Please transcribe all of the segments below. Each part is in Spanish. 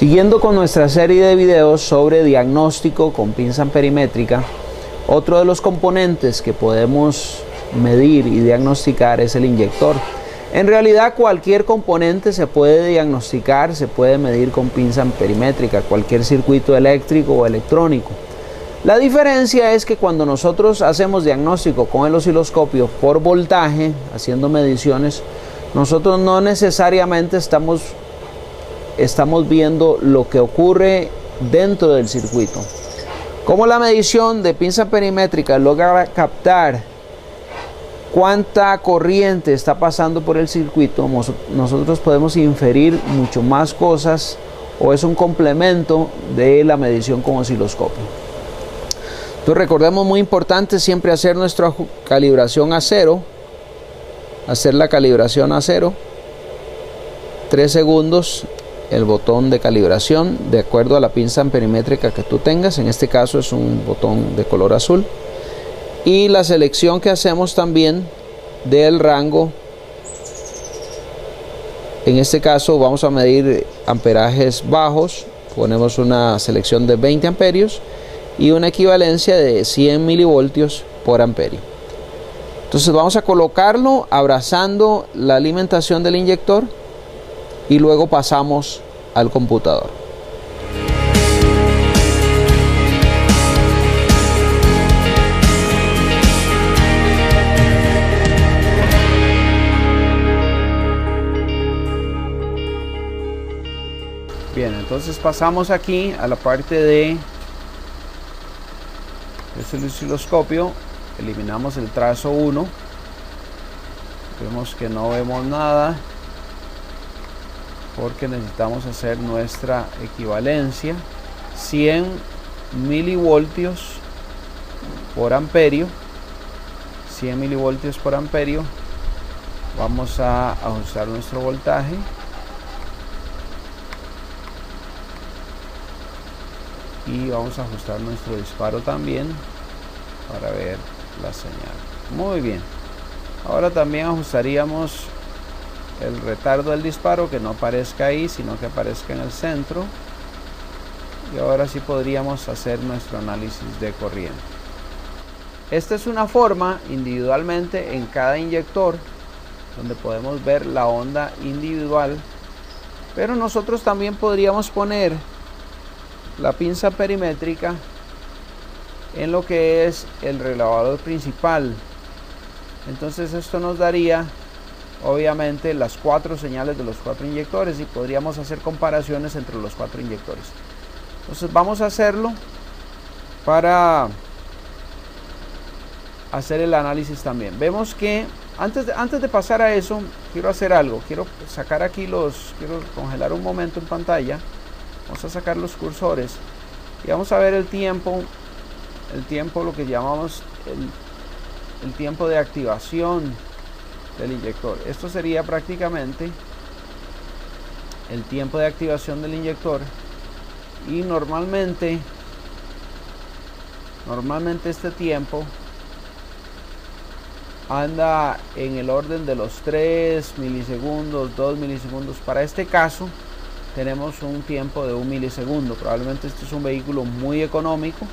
Siguiendo con nuestra serie de videos sobre diagnóstico con pinza amperimétrica, otro de los componentes que podemos medir y diagnosticar es el inyector. En realidad cualquier componente se puede diagnosticar, se puede medir con pinza amperimétrica, cualquier circuito eléctrico o electrónico. La diferencia es que cuando nosotros hacemos diagnóstico con el osciloscopio por voltaje, haciendo mediciones, nosotros no necesariamente estamos viendo lo que ocurre dentro del circuito. Como la medición de pinza amperimétrica logra captar cuánta corriente está pasando por el circuito, nosotros podemos inferir mucho más cosas, o es un complemento de la medición con osciloscopio. Entonces recordemos, muy importante siempre hacer nuestra calibración a cero, hacer la calibración a cero, 3 segundos el botón de calibración de acuerdo a la pinza amperimétrica que tú tengas. En este caso es un botón de color azul, y la selección que hacemos también del rango. En este caso vamos a medir amperajes bajos, ponemos una selección de 20 amperios y una equivalencia de 100 milivoltios por amperio. Entonces vamos a colocarlo abrazando la alimentación del inyector y luego pasamos al computador. Bien, entonces pasamos aquí a la parte de el osciloscopio, eliminamos el trazo 1, vemos que no vemos nada porque necesitamos hacer nuestra equivalencia, 100 milivoltios por amperio, 100 milivoltios por amperio. Vamos a ajustar nuestro voltaje y vamos a ajustar nuestro disparo también para ver la señal. Muy bien, ahora también ajustaríamos el retardo del disparo, que no aparezca ahí sino que aparezca en el centro, y ahora sí podríamos hacer nuestro análisis de corriente. Esta es una forma individualmente en cada inyector donde podemos ver la onda individual, pero nosotros también podríamos poner la pinza perimétrica en lo que es el relevador principal. Entonces esto nos daría obviamente las 4 señales de los 4 inyectores y podríamos hacer comparaciones entre los 4 inyectores. Entonces vamos a hacerlo para hacer el análisis también. Vemos que antes de pasar a eso, quiero hacer algo. Quiero sacar aquí quiero congelar un momento en pantalla. Vamos a sacar los cursores y vamos a ver el tiempo, lo que llamamos el tiempo de activación del inyector. Esto sería prácticamente el tiempo de activación del inyector, y normalmente este tiempo anda en el orden de los 3 milisegundos, 2 milisegundos. Para este caso tenemos un tiempo de 1 milisegundo. Probablemente este es un vehículo muy económico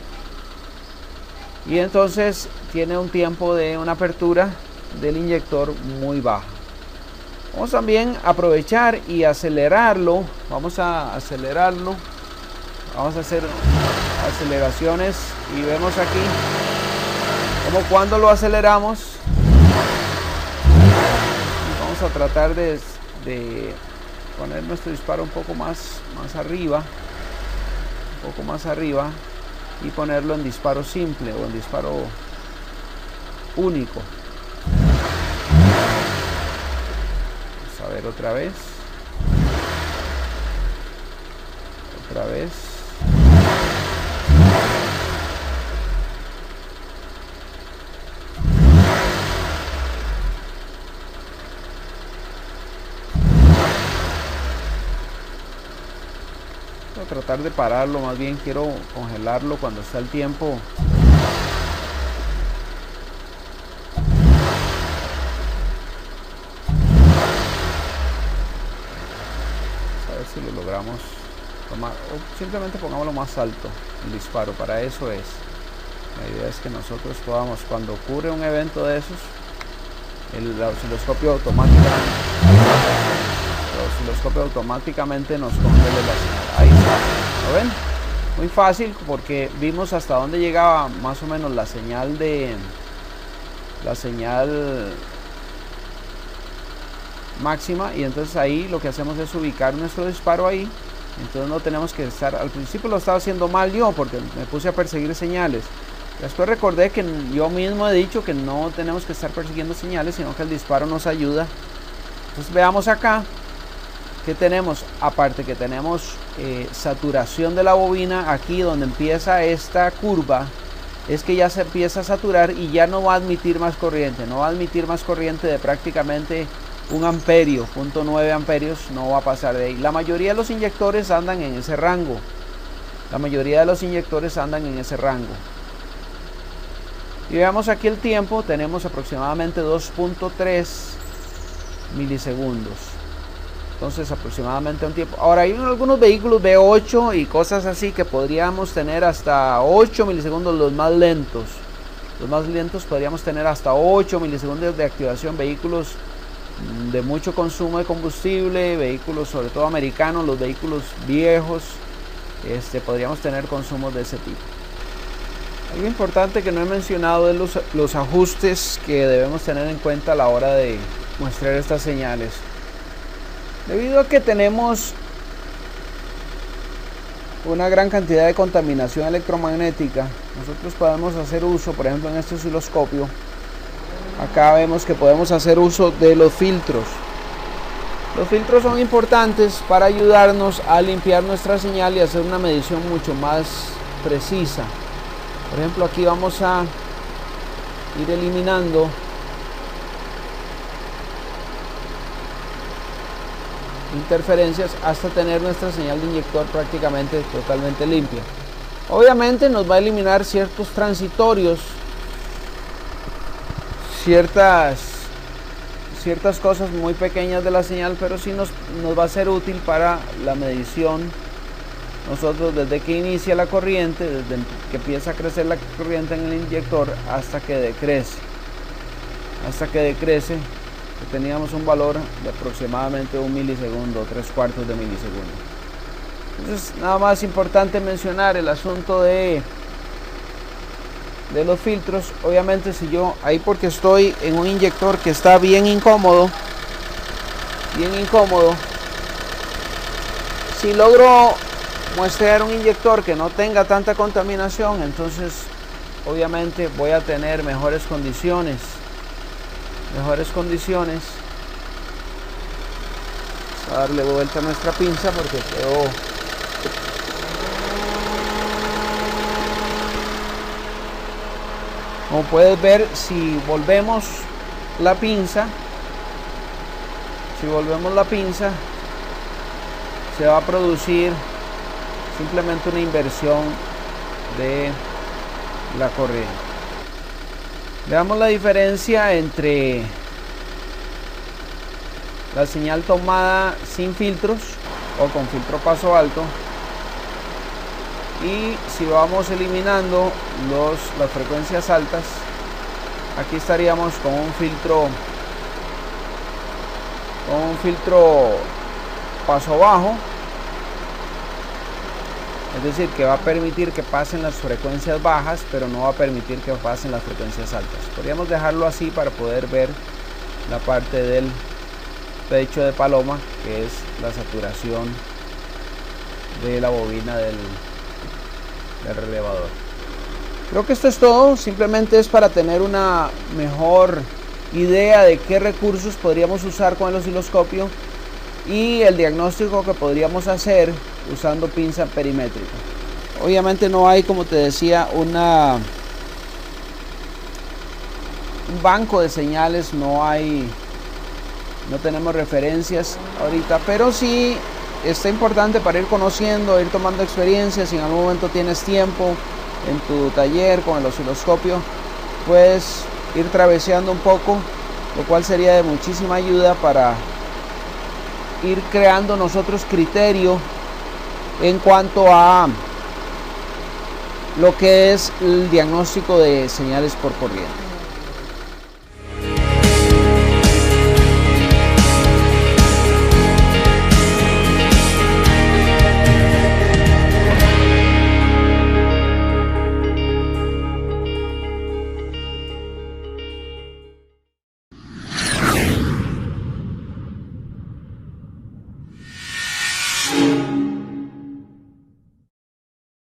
y entonces tiene un tiempo de una apertura del inyector muy baja. Vamos también a aprovechar y acelerarlo. Vamos a acelerarlo. Vamos a hacer aceleraciones y vemos aquí como cuando lo aceleramos. Vamos a tratar de poner nuestro disparo un poco más arriba, y ponerlo en disparo simple o en disparo único. Vamos a ver otra vez. Voy a tratar de pararlo, más bien quiero congelarlo cuando está el tiempo. A ver si lo logramos o simplemente pongámoslo más alto el disparo. Para eso es. La idea es que nosotros podamos, cuando ocurre un evento de esos, el osciloscopio automáticamente nos congela la señal. Ahí está, ¿lo ven? Muy fácil, porque vimos hasta dónde llegaba más o menos la señal máxima, y entonces ahí lo que hacemos es ubicar nuestro disparo ahí. Entonces no tenemos que estar, al principio lo estaba haciendo mal yo porque me puse a perseguir señales. Después recordé que yo mismo he dicho que no tenemos que estar persiguiendo señales, sino que el disparo nos ayuda. Entonces veamos acá que tenemos, aparte que tenemos saturación de la bobina, aquí donde empieza esta curva es que ya se empieza a saturar y ya no va a admitir más corriente, de prácticamente 1 amperio, 0.9 amperios, no va a pasar de ahí. La mayoría de los inyectores andan en ese rango, y veamos aquí el tiempo, tenemos aproximadamente 2.3 milisegundos. Entonces aproximadamente un tiempo. Ahora hay algunos vehículos V8 y cosas así que podríamos tener hasta 8 milisegundos, los más lentos. Podríamos tener hasta 8 milisegundos de activación. Vehículos de mucho consumo de combustible, vehículos sobre todo americanos, los vehículos viejos, podríamos tener consumos de ese tipo. Algo importante que no he mencionado es los ajustes que debemos tener en cuenta a la hora de muestrear estas señales. Debido a que tenemos una gran cantidad de contaminación electromagnética, nosotros podemos hacer uso, por ejemplo en este osciloscopio, acá vemos que podemos hacer uso de los filtros. Los filtros son importantes para ayudarnos a limpiar nuestra señal y hacer una medición mucho más precisa. Por ejemplo, aquí vamos a ir eliminando interferencias hasta tener nuestra señal de inyector prácticamente totalmente limpia. Obviamente nos va a eliminar ciertos transitorios, ciertas cosas muy pequeñas de la señal, pero sí nos va a ser útil para la medición. Nosotros desde que inicia la corriente, desde que empieza a crecer la corriente en el inyector hasta que decrece, que teníamos un valor de aproximadamente 1 milisegundo, 3/4 de milisegundo. Entonces nada más importante mencionar el asunto de los filtros. Obviamente si yo ahí, porque estoy en un inyector que está bien incómodo, si logro muestrear un inyector que no tenga tanta contaminación, entonces obviamente voy a tener mejores condiciones. Vamos a darle vuelta a nuestra pinza porque quedó. Como puedes ver, si volvemos la pinza, se va a producir simplemente una inversión de la corriente. Veamos la diferencia entre la señal tomada sin filtros o con filtro paso alto, y si vamos eliminando las frecuencias altas. Aquí estaríamos con un filtro paso bajo, es decir, que va a permitir que pasen las frecuencias bajas, pero no va a permitir que pasen las frecuencias altas. Podríamos dejarlo así para poder ver la parte del pecho de paloma, que es la saturación de la bobina del relevador. Creo que esto es todo. Simplemente es para tener una mejor idea de qué recursos podríamos usar con el osciloscopio y el diagnóstico que podríamos hacer usando pinza perimétrica. Obviamente no hay, como te decía, un banco de señales, no tenemos referencias ahorita, pero sí está importante para ir conociendo, ir tomando experiencia. Si en algún momento tienes tiempo en tu taller con el osciloscopio, puedes ir traveseando un poco, lo cual sería de muchísima ayuda para ir creando nosotros criterio en cuanto a lo que es el diagnóstico de señales por corriente.